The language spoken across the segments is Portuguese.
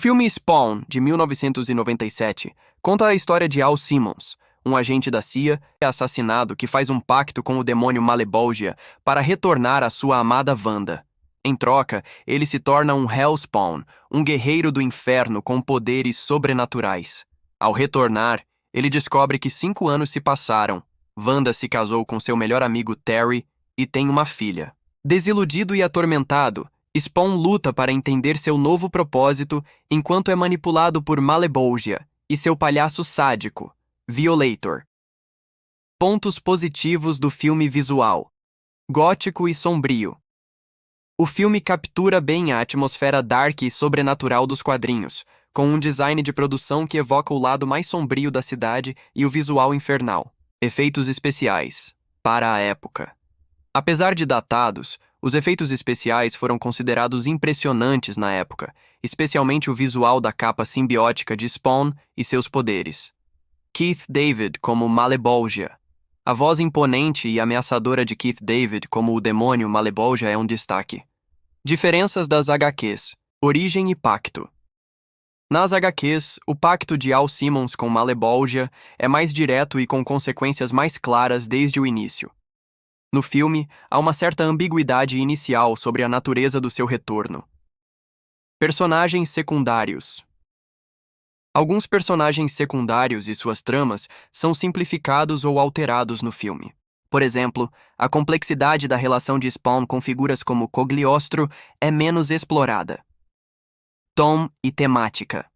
filme Spawn, de 1997, conta a história de Al Simmons, um agente da CIA assassinado que faz um pacto com o demônio Malebolgia para retornar à sua amada Wanda. Em troca, ele se torna um Hellspawn, um guerreiro do inferno com poderes sobrenaturais. Ao retornar, ele descobre que 5 anos se passaram. Wanda se casou com seu melhor amigo Terry e tem uma filha. Desiludido e atormentado, Spawn luta para entender seu novo propósito enquanto é manipulado por Malebolgia e seu palhaço sádico, Violator. Pontos positivos do filme visual: gótico e sombrio. O filme captura bem a atmosfera dark e sobrenatural dos quadrinhos, com um design de produção que evoca o lado mais sombrio da cidade e o visual infernal. Efeitos especiais, para a época. Apesar de datados, os efeitos especiais foram considerados impressionantes na época, especialmente o visual da capa simbiótica de Spawn e seus poderes. Keith David como Malebolgia. A voz imponente e ameaçadora de Keith David como o demônio Malebolgia é um destaque. Diferenças das HQs: origem e pacto. Nas HQs, o pacto de Al Simmons com Malebolgia é mais direto e com consequências mais claras desde o início. No filme, há uma certa ambiguidade inicial sobre a natureza do seu retorno. Personagens secundários. Alguns personagens secundários e suas tramas são simplificados ou alterados no filme. Por exemplo, a complexidade da relação de Spawn com figuras como Cogliostro é menos explorada. Tom e temática.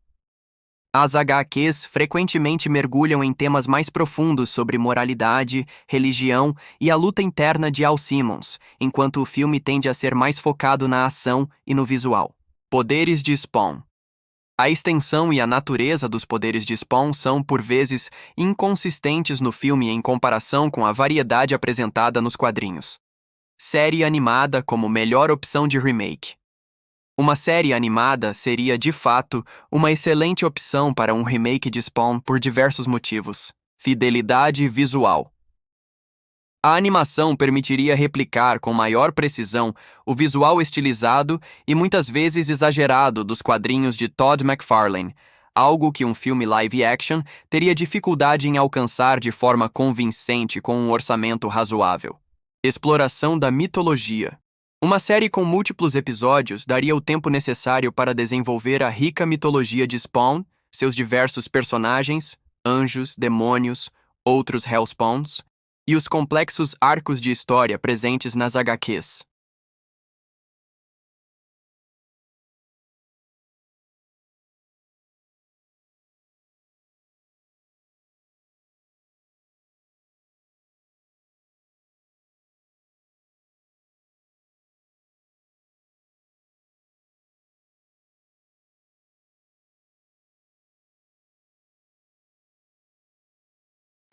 As HQs frequentemente mergulham em temas mais profundos sobre moralidade, religião e a luta interna de Al Simmons, enquanto o filme tende a ser mais focado na ação e no visual. Poderes de Spawn. A extensão e a natureza dos poderes de Spawn são, por vezes, inconsistentes no filme em comparação com a variedade apresentada nos quadrinhos. Série animada como melhor opção de remake. Uma série animada seria, de fato, uma excelente opção para um remake de Spawn por diversos motivos. Fidelidade visual. A animação permitiria replicar com maior precisão o visual estilizado e muitas vezes exagerado dos quadrinhos de Todd McFarlane, algo que um filme live-action teria dificuldade em alcançar de forma convincente com um orçamento razoável. Exploração da mitologia. Uma série com múltiplos episódios daria o tempo necessário para desenvolver a rica mitologia de Spawn, seus diversos personagens, anjos, demônios, outros Hellspawns, e os complexos arcos de história presentes nas HQs.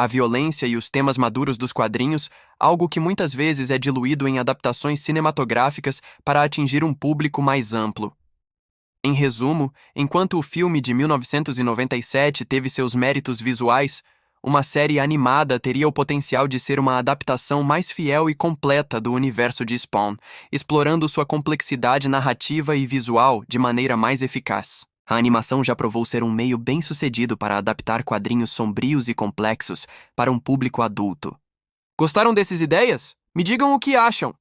A violência e os temas maduros dos quadrinhos, algo que muitas vezes é diluído em adaptações cinematográficas para atingir um público mais amplo. Em resumo, enquanto o filme de 1997 teve seus méritos visuais, uma série animada teria o potencial de ser uma adaptação mais fiel e completa do universo de Spawn, explorando sua complexidade narrativa e visual de maneira mais eficaz. A animação já provou ser um meio bem-sucedido para adaptar quadrinhos sombrios e complexos para um público adulto. Gostaram dessas ideias? Me digam o que acham!